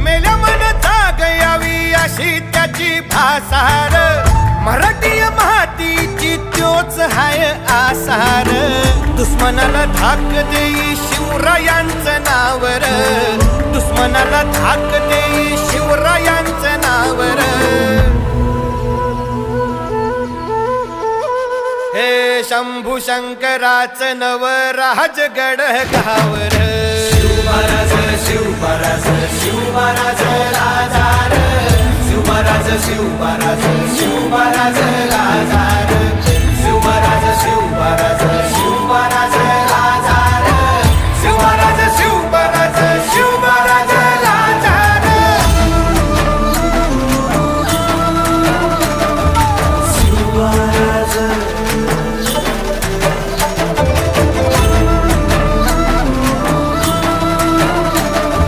मेल्या मन जाग यावी अशी त्याची भासार मराठी मातीची त्योच हाय आसार दुश्मनाला धाक देई शिवरायांचं नावर दुश्मनाला धाक देई शिवरायांचं नावर हे शंभू शंकराचं नव राजगड गावर शिव महाराज